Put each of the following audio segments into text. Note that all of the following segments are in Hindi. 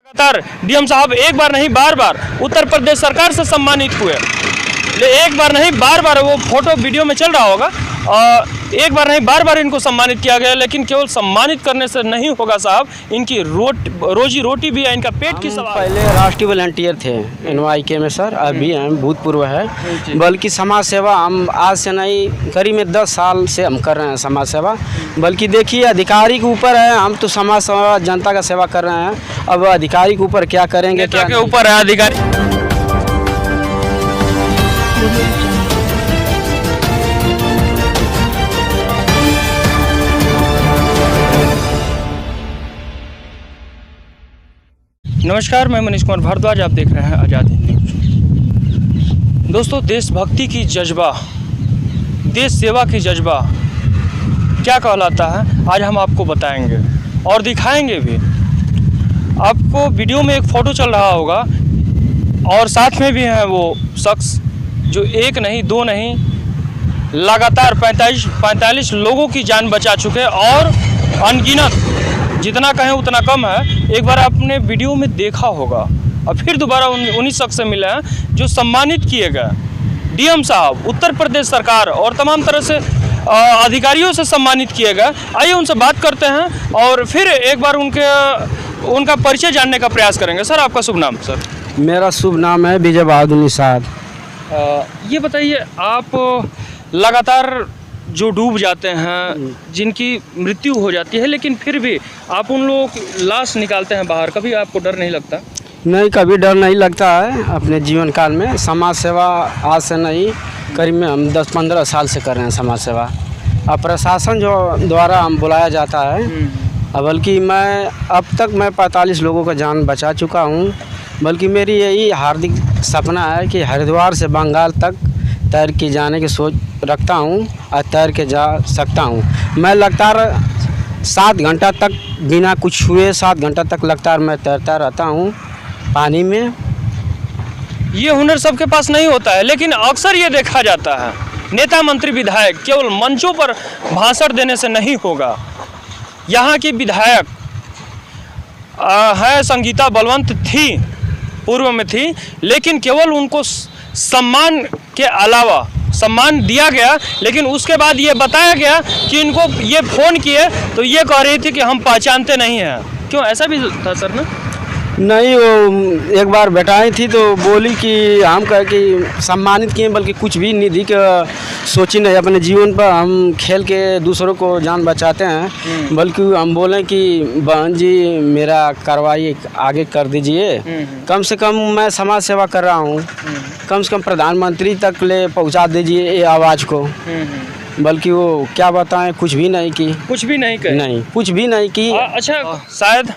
लगातार डीएम साहब एक बार नहीं बार बार उत्तर प्रदेश सरकार से सम्मानित हुए। एक बार नहीं बार बार, वो फोटो वीडियो में चल रहा होगा, एक बार नहीं बार बार इनको सम्मानित किया गया। लेकिन केवल सम्मानित करने से नहीं होगा साहब, इनकी रोजी रोटी भी है, इनका पेट की सवाल। पहले राष्ट्रीय वॉलंटियर थे NYK में सर, अभी हम भूतपूर्व है। बल्कि समाज सेवा हम आज से नहीं, करीब में 10 साल से हम कर रहे हैं समाज सेवा। बल्कि देखिए अधिकारी के ऊपर है, हम तो समाज सेवा जनता का सेवा कर रहे हैं। अब अधिकारी के ऊपर क्या करेंगे, क्या के ऊपर है अधिकारी। नमस्कार, मैं मनीष कुमार भारद्वाज, आप देख रहे हैं आज़ाद हिंद न्यूज़। दोस्तों, देशभक्ति की जज्बा, देश सेवा की जज्बा क्या कहलाता है, आज हम आपको बताएंगे और दिखाएंगे भी। आपको वीडियो में एक फ़ोटो चल रहा होगा और साथ में भी है वो शख्स जो एक नहीं दो नहीं लगातार 45 लोगों की जान बचा चुके और अनगिनत, जितना कहें उतना कम है। एक बार आपने वीडियो में देखा होगा और फिर दोबारा उन्हीं शख्स से मिले हैं जो सम्मानित किए गए। डीएम साहब, उत्तर प्रदेश सरकार और तमाम तरह से अधिकारियों से सम्मानित किए गए। आइए उनसे बात करते हैं और फिर एक बार उनका परिचय जानने का प्रयास करेंगे। सर, आपका शुभ नाम? सर, मेरा शुभ नाम है विजय बहादुर निषाद। ये बताइए, आप लगातार जो डूब जाते हैं, जिनकी मृत्यु हो जाती है, लेकिन फिर भी आप उन लोगों की लाश निकालते हैं बाहर, कभी आपको डर नहीं लगता? नहीं, कभी डर नहीं लगता है। अपने जीवन काल में समाज सेवा आज से नहीं, करीब में हम 10-15 साल से कर रहे हैं समाज सेवा। अब प्रशासन जो द्वारा हम बुलाया जाता है, बल्कि मैं अब तक 45 लोगों का जान बचा चुका हूँ। बल्कि मेरी यही हार्दिक सपना है कि हरिद्वार से बंगाल तक तैर के जाने की सोच रखता हूँ और तैर के जा सकता हूँ। मैं लगातार 7 घंटा तक बिना कुछ छुए 7 घंटा तक लगातार मैं तैरता रहता हूँ पानी में। ये हुनर सबके पास नहीं होता है, लेकिन अक्सर ये देखा जाता है नेता मंत्री विधायक केवल मंचों पर भाषण देने से नहीं होगा। यहाँ की विधायक है संगीता बलवंत, थी पूर्व में थी, लेकिन केवल उनको सम्मान के अलावा सम्मान दिया गया, लेकिन उसके बाद ये बताया गया कि इनको ये फ़ोन किए तो ये कह रही थी कि हम पहचानते नहीं हैं। क्यों, ऐसा भी था सर ना? नहीं, वो एक बार बैठाई थी तो बोली कि हम कह कि सम्मानित किए, बल्कि कुछ भी निधि का सोची नहीं। अपने जीवन पर हम खेल के दूसरों को जान बचाते हैं। बल्कि हम बोलें कि बहन जी मेरा कार्रवाई आगे कर दीजिए, कम से कम मैं समाज सेवा कर रहा हूँ, कम से कम प्रधानमंत्री तक ले पहुँचा दीजिए ये आवाज़ को। बल्कि वो क्या बताएं, कुछ भी नहीं की, कुछ भी नहीं कहे, नहीं कुछ भी नहीं की। अच्छा, शायद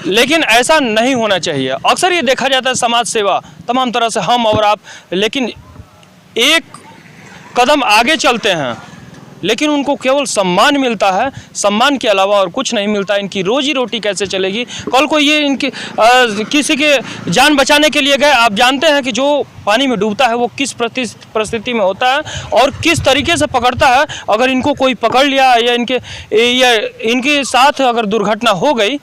लेकिन ऐसा नहीं होना चाहिए। अक्सर ये देखा जाता है समाज सेवा तमाम तरह से हम और आप, लेकिन एक कदम आगे चलते हैं, लेकिन उनको केवल सम्मान मिलता है, सम्मान के अलावा और कुछ नहीं मिलता। इनकी रोजी रोटी कैसे चलेगी? कल को ये इनकी किसी के जान बचाने के लिए गए, आप जानते हैं कि जो पानी में डूबता है वो किस परिस्थिति में होता है और किस तरीके से पकड़ता है। अगर इनको कोई पकड़ लिया या इनके साथ अगर दुर्घटना हो गई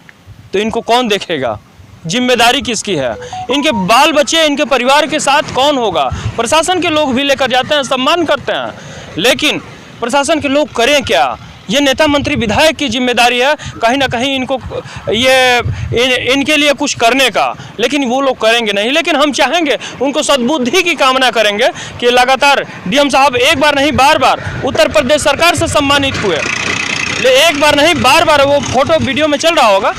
तो इनको कौन देखेगा? जिम्मेदारी किसकी है? इनके बाल बच्चे, इनके परिवार के साथ कौन होगा? प्रशासन के लोग भी लेकर जाते हैं, सम्मान करते हैं, लेकिन प्रशासन के लोग करें क्या? ये नेता मंत्री विधायक की जिम्मेदारी है कहीं ना कहीं इनको इनके लिए कुछ करने का, लेकिन वो लोग करेंगे नहीं। लेकिन हम चाहेंगे, उनको सद्बुद्धि की कामना करेंगे कि लगातार डीएम साहब एक बार नहीं बार बार उत्तर प्रदेश सरकार से सम्मानित हुए। एक बार नहीं बार बार, वो फोटो वीडियो में चल रहा होगा,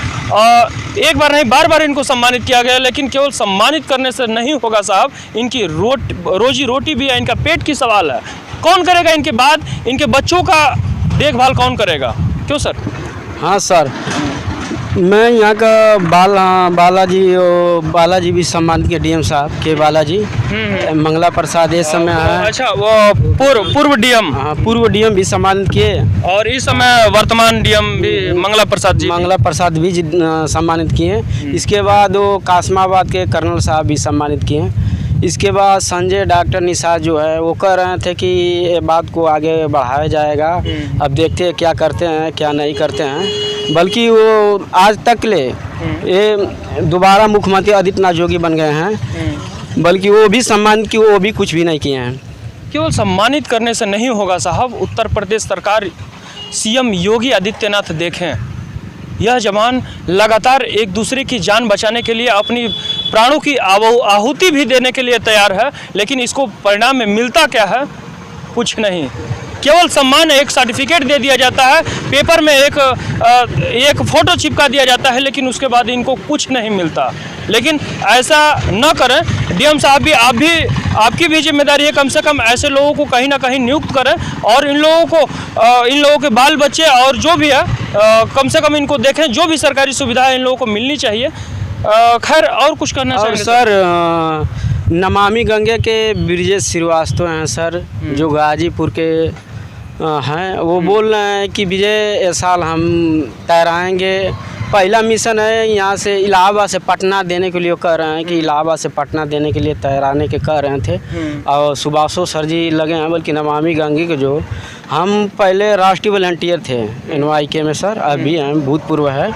एक बार नहीं बार बार इनको सम्मानित किया गया। लेकिन केवल सम्मानित करने से नहीं होगा साहब, इनकी रोजी रोटी भी है, इनका पेट की सवाल है। कौन करेगा इनके बाद? इनके बच्चों का देखभाल कौन करेगा? क्यों सर? हाँ सर, मैं यहाँ का बालाजी भी सम्मानित किए, डीएम साहब के बालाजी मंगला प्रसाद इस समय है। अच्छा, वो पूर्व डीएम? हाँ, पूर्व डीएम भी सम्मानित किए और इस समय वर्तमान डीएम भी मंगला प्रसाद भी सम्मानित किए। इसके बाद वो कासमाबाद के कर्नल साहब भी सम्मानित किए। इसके बाद संजय डॉक्टर निषाद जो है वो कह रहे थे कि ये बात को आगे बढ़ाया जाएगा। अब देखते हैं क्या करते हैं क्या नहीं करते हैं। बल्कि वो आज तक ले ये दोबारा मुख्यमंत्री आदित्यनाथ योगी बन गए हैं, बल्कि वो भी सम्मानित की वो भी कुछ भी नहीं किए हैं। केवल सम्मानित करने से नहीं होगा साहब। उत्तर प्रदेश सरकार सीएम योगी आदित्यनाथ देखें, यह जवान लगातार एक दूसरे की जान बचाने के लिए अपनी प्राणों की आहुति भी देने के लिए तैयार है, लेकिन इसको परिणाम में मिलता क्या है? कुछ नहीं, केवल सम्मान, एक सर्टिफिकेट दे दिया जाता है, पेपर में एक फ़ोटो चिपका दिया जाता है, लेकिन उसके बाद इनको कुछ नहीं मिलता। लेकिन ऐसा न करें। डीएम साहब भी आपकी भी जिम्मेदारी है, कम से कम ऐसे लोगों को कहीं ना कहीं नियुक्त करें और इन लोगों के बाल बच्चे और जो भी है कम से कम इनको देखें। जो भी सरकारी सुविधा है इन लोगों को मिलनी चाहिए। खैर, और कुछ करना चाहिए सर? नमामि गंगे के ब्रिजेश श्रीवास्तव हैं सर, जो गाजीपुर के हैं, वो बोल रहे हैं कि विजय इस साल हम तैराएंगे। पहला मिशन है यहाँ से इलाहाबाद से पटना देने के लिए, वो कह रहे हैं कि इलाहाबाद से पटना देने के लिए तैराने के कह रहे थे। और सुभाषो सर जी लगे हैं, बल्कि नमामि गंगे के जो हम पहले राष्ट्रीय वॉलंटियर थे NYK में सर, अभी हम भूतपूर्व है,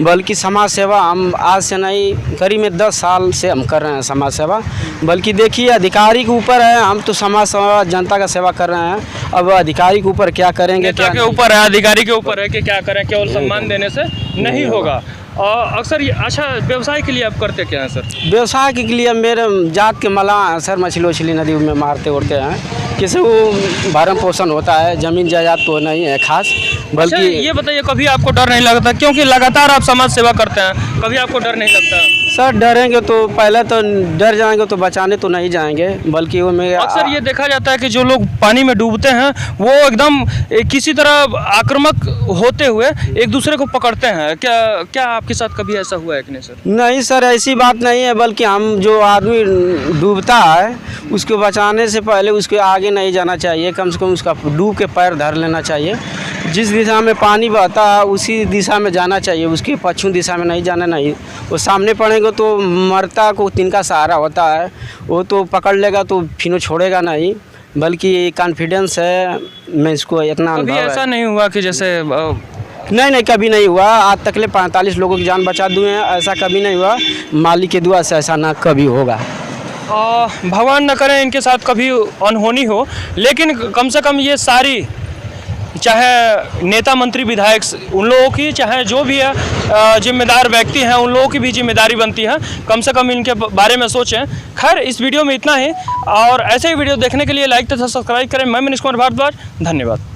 बल्कि समाज सेवा हम आज से नहीं करीब में 10 साल से हम कर रहे हैं समाज सेवा। बल्कि देखिए अधिकारी के ऊपर है, हम तो समाज सेवा जनता का सेवा कर रहे हैं। अब अधिकारी के ऊपर क्या करेंगे, क्या के ऊपर है, अधिकारी के ऊपर है कि क्या करें। केवल सम्मान देने से नहीं होगा। और अक्सर ये अच्छा व्यवसाय के लिए आप करते क्या हैं सर? व्यवसाय के लिए मेरे जात के मलाह हैं सर, मछली उछली नदी में मारते उड़ते हैं, किसी को भरण पोषण होता है, ज़मीन जायदाद तो नहीं है खास। बल्कि ये बताइए, कभी आपको डर नहीं लगता? क्योंकि लगातार आप समाज सेवा करते हैं, कभी आपको डर नहीं लगता? सर डरेंगे तो पहले तो डर जाएंगे तो बचाने तो नहीं जाएंगे, बल्कि वो में अक्सर ये देखा जाता है कि जो लोग पानी में डूबते हैं वो एकदम किसी तरह आक्रामक होते हुए एक दूसरे को पकड़ते हैं। क्या आपके साथ कभी ऐसा हुआ है कि नहीं सर? नहीं सर, ऐसी बात नहीं है, बल्कि हम जो आदमी डूबता है उसको बचाने से पहले उसके आगे नहीं जाना चाहिए, कम से कम उसका डूब के पैर धर लेना चाहिए। जिस दिशा में पानी बहता है उसी दिशा में जाना चाहिए, उसकी पश्चिम दिशा में नहीं जाना। नहीं वो सामने पड़ेंगे तो मरता को तिनका सहारा होता है, वो तो पकड़ लेगा तो फिर छोड़ेगा नहीं। बल्कि कॉन्फिडेंस है, मैं इसको इतना कभी ऐसा नहीं हुआ कि जैसे नहीं कभी नहीं हुआ। आज तक ले 45 लोगों की जान बचा दिए हैं, ऐसा कभी नहीं हुआ। मालिक की दुआ से ऐसा ना कभी होगा। भगवान न करे इनके साथ कभी अनहोनी हो, लेकिन कम से कम ये सारी, चाहे नेता मंत्री विधायक उन लोगों की, चाहे जो भी है जिम्मेदार व्यक्ति हैं उन लोगों की भी जिम्मेदारी बनती है, कम से कम इनके बारे में सोचें। खैर, इस वीडियो में इतना ही, और ऐसे ही वीडियो देखने के लिए लाइक तथा सब्सक्राइब करें। मैं मनीष कुमार भारद्वाज, धन्यवाद।